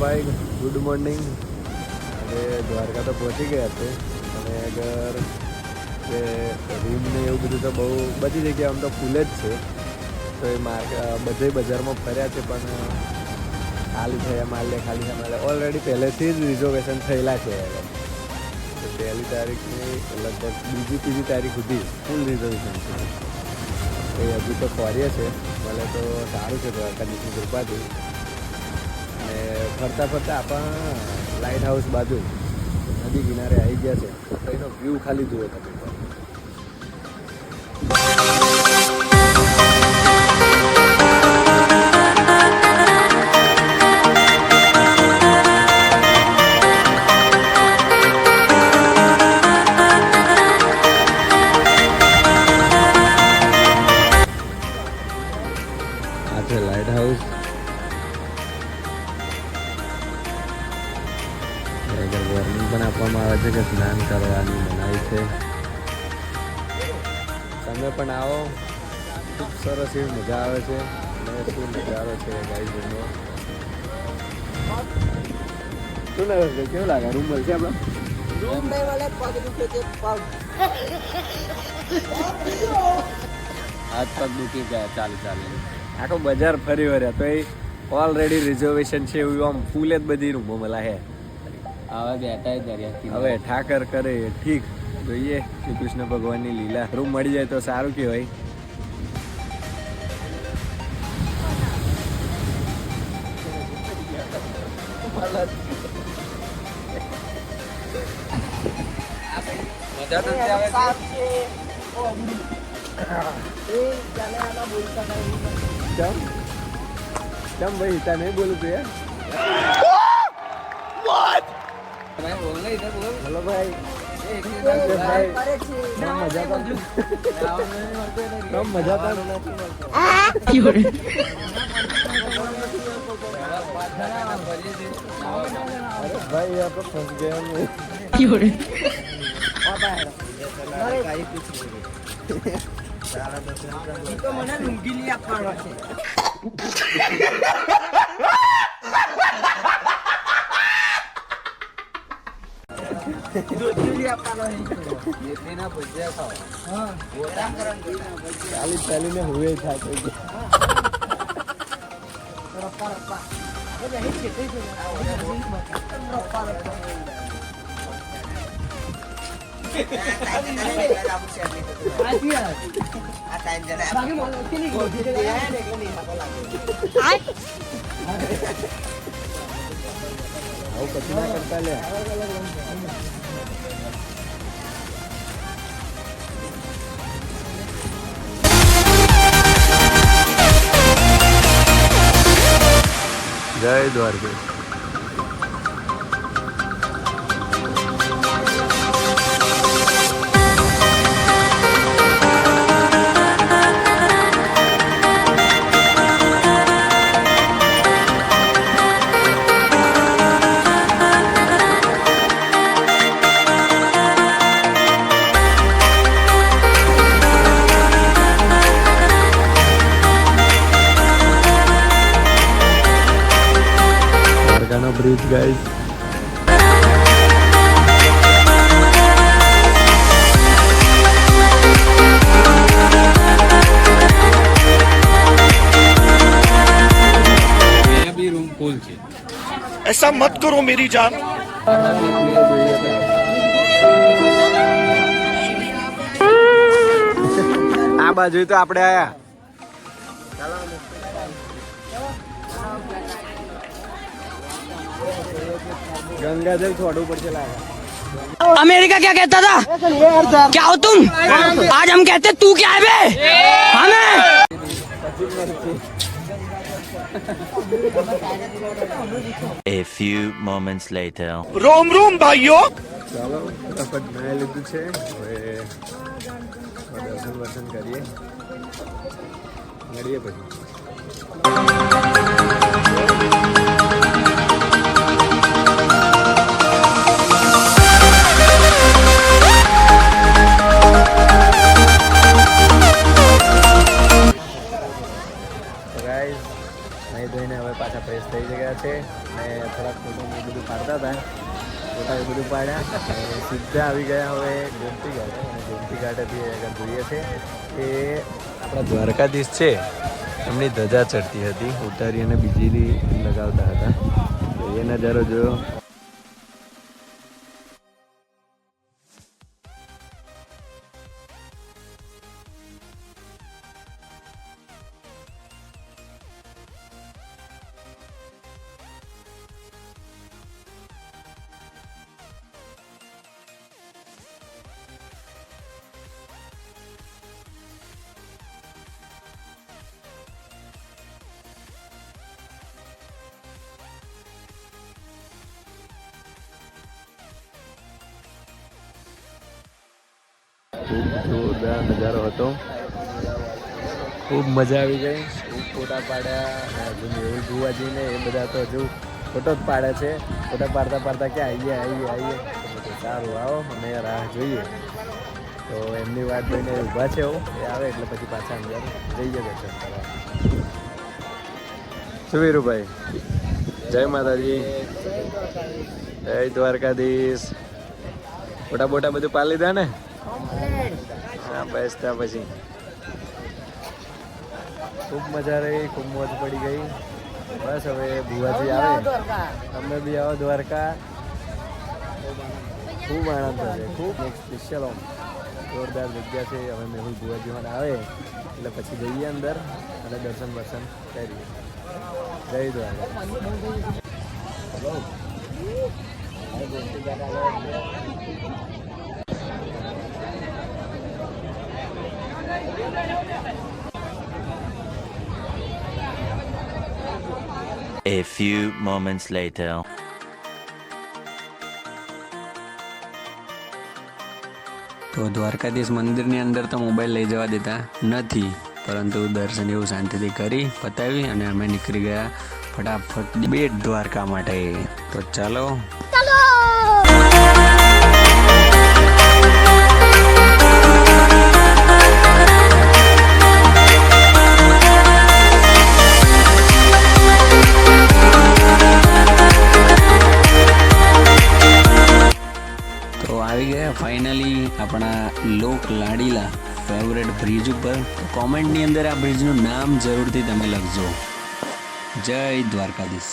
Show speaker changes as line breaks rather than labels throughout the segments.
ભાઈ good morning. હવે દ્વારકા તો પહોંચી ગયા છે અને અગર કે રૂમ ને એવું બધું તો બધી જગ્યાએ આમ તો ફૂલ જ છે. તો એ બધે બજારમાં ફર્યા છે પણ ખાલી થયા માલે ખાલી માલે ઓલરેડી પહેલેથી જ રિઝર્વેશન થયેલા છે. તો પહેલી તારીખની લગભગ બીજી ત્રીજી તારીખ સુધી ફૂલ રિઝર્વેશન છે. તો હજુ તો ફરીએ છે મને તો સારું છે દ્વારકાધીશની કૃપાથી. અને ફરતા ફરતા આપણા લાઇટ હાઉસ બાજુ નદી કિનારે આવી ગયા છે. તો એનો વ્યૂ ખાલી જુઓ તમે. આ છે લાઇટ હાઉસ. વોર્નિંગ પણ આપવામાં આવે છે કે સ્નાન કરવાની મનાઈ છે. તમે પણ આવો, ખૂબ સરસ એવી મજા આવે છે. અને શું નજારો છે ગાઈસ એનો. શું લાગે છે, કેવું લાગે? રૂમ મળશે આપણો?
રૂમ નહીં મળે, પગ દુખે છે, પગ
હાથ પગ દુખી ગયા ચાલી ચાલી. આખો બજાર ફરી વર્યા તો એ ઓલરેડી રિઝર્વેશન છે એવું આમ ફૂલ જ બધી રૂમો મળે છે.
હવે બેઠા દરિયા
હવે ઠાકર કરે ઠીક. જોઈએ શ્રી કૃષ્ણ ભગવાનની લીલા. રૂમ મળી જાય તો સારું કહેવાય. ચમ ભાઈ તા નહીં બોલું તું યાર. હેલો ભાઈ. મજા ભાઈ યાર તો ફસ ગયા
મને લુંગી લઈ આપવાનો છે.
ચાલીને હુએ થાય. પછી ના કરતા લે. જય દ્વારકા. Bridge guys.
भी रूम फुल છે.
ऐसा मत करो मेरी जान.
આ બાજુ તો આપણે આયા. गंगा जल छोड़ू पड़ चला.
अमेरिका क्या कहता था? क्या हो तुम? आज हम कहते तू क्या है बे? हमें
A few moments later.
रोम रोम भाइयों.
चलो फटाफट नहा લીધું છે. હવે દર્શન કરીએ. મળીએ પછી. નહીં ધોઈને હવે પાછા ફ્રેશ થઈ ગયા છે અને થોડાક ફોટો એ બધું પાડતા હતા. ફોટા એ બધું પાડ્યા અને સીધા આવી ગયા હવે ગોમતી ઘાટે. અને ગોમતી ઘાટેથી આગળ જોઈએ છે કે આપણા દ્વારકાધીશ છે એમની ધજા ચડતી હતી, ઉતારી અને બીજી લગાવતા હતા. તો એ નજારો જોયો. ખૂબ જોરદાર નજારો હતો, ખૂબ મજા આવી ગઈ. ખૂબ ફોટા પાડ્યા. હજુ મેહુલ ભુવાજીને એ બધા તો હજુ ફોટો જ પાડે છે. ફોટા પાડતા પાડતા કે આવીએ. સારું આવો, અમે રાહ જોઈએ. તો એમની વાત જોઈને ઊભા છે. એ આવે એટલે પછી પાછા અંદર જઈએ દર્શન કરવા. શું વીરુભાઈ? જય માતાજી, જય દ્વારકાધીશ. ફોટા બોટા બધું પાડી લીધા ને? હા બસ ત્યાં પછી ખૂબ મજા રહી, ખૂબ મોજ પડી ગઈ. બસ હવે ભુવાજી આવે, તમે બી આવો દ્વારકા. ખૂબ આનંદ થશે, ખૂબ એક સ્પેશિયલ જોરદાર જગ્યા છે. હવે મેહુલ ભુવાજી મને આવે એટલે પછી જઈએ અંદર અને દર્શન બર્શન કરીએ. જય Dwarka.
A few moments later.
તો દ્વારકાધીશ મંદિરની અંદર તો મોબાઈલ લઈ જવા દેતા નથી, પરંતુ દર્શન એવું શાંતિથી કરી પતાવી અને અમે નીકળી ગયા ફટાફટ બેટ દ્વારકા માટે. તો ચાલો. આવી ગયા ફાઇનલી આપણા લોક લાડીલા ફેવરેટ બ્રિજ ઉપર. તો કોમેન્ટની અંદર આ બ્રિજનું નામ જરૂરથી તમે લખજો. જય દ્વારકાધીશ.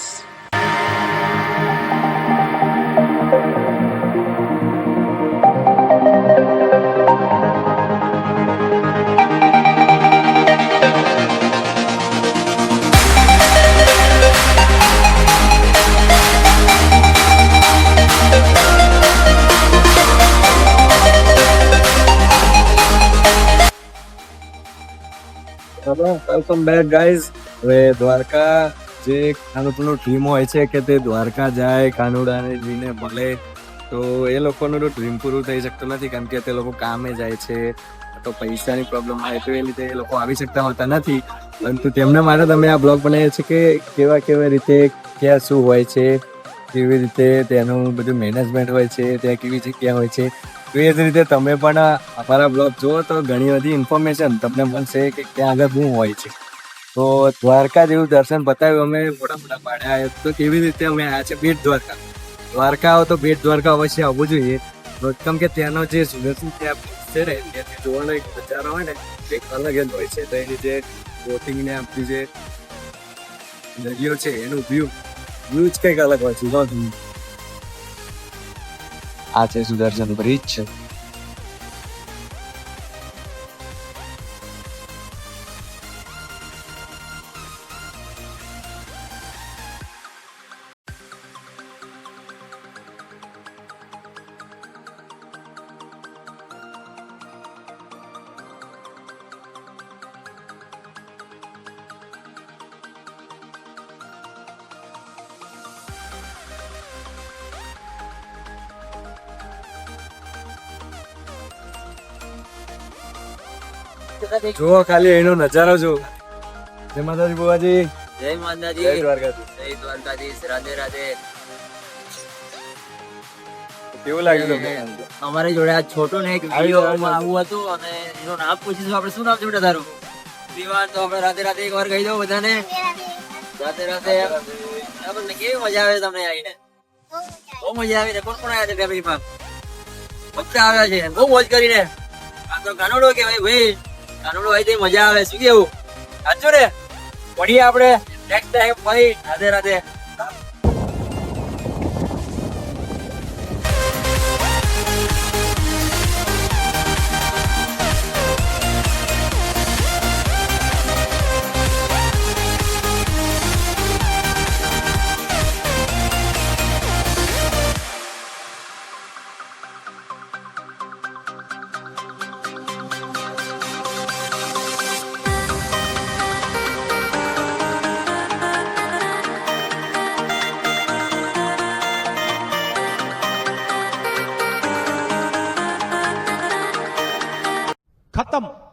Welcome back guys. હવે દ્વારકા જે ખાનુડાનું ડ્રીમ હોય છે કે તે દ્વારકા જાય, કાનુડાજીને મળે, તો એ લોકોનું તો ડ્રીમ પૂરું થઈ શકતું નથી, કારણ કે તે લોકો કામે જાય છે, તો પૈસાની પ્રોબ્લેમ હોય તો એ લીધે એ લોકો આવી શકતા હોતા નથી. પરંતુ તેમના માટે તમે આ બ્લોગ બનાવ્યો છે કે કેવા રીતે ક્યાં શું હોય છે, કેવી રીતે તેનું બધું મેનેજમેન્ટ હોય છે, ત્યાં કેવી જગ્યા હોય છે. તો એ જ રીતે તમે પણ અમારા બ્લોગ જુઓ તો ઘણી બધી ઇન્ફોર્મેશન તમને મળશે કે ત્યાં આગળ શું હોય છે. તો દ્વારકા જેવું દર્શન બતાવ્યું અમે, મોટા પાડ્યા. તો કેવી રીતે અમે આવ્યા છે બેટ દ્વારકા. દ્વારકા આવો તો બેટ દ્વારકા અવશ્ય આવવું જોઈએ, કેમ કે ત્યાંનો જે સુદર્શન ત્યાં છે ને ત્યાંથી જોવાનો એક નજારો હોય ને એક અલગ જ હોય છે. તો એની જે બોટિંગ ને આપણી જે દરિયો છે એનું વ્યૂ જ કંઈક અલગ હોય છે. આ છે સુદર્શન બ્રિજ છે. જુઓ ખાલી એનો નજારો જો. જય માતાજી બુવાજી.
જય માતાજી.
જય દ્વારકાધીશ.
જય દ્વારકાધીશ. રાધે રાધે.
કેવું લાગ્યું તમને?
અમારી જોડે આ છોટું ને એક વિડીયોમાં આવું હતું અને એનું નામ પૂછીશું આપણે. શું નામ છે બેટા તારું? વિવાન. તો આપણે રાધે રાધે એક વાર કહી દો બધાને. રાતે રાતે આપણને કેવી મજા આવે તમને આવીને? બહુ મજા આવી ને. કોણ કોણ આવ્યા છે ફેમિલીમાં? બધા આવ્યા છે. બહુ મોજ કરીને. આ તો કાનુડો કહેવાય ભાઈ. કાનુડો હોય તો મજા આવે. શું કેવું? સાચું ને? મળીએ આપણે નેક્સ્ટ ટાઈમ ભાઈ. રાધે રાધે.
खत्म।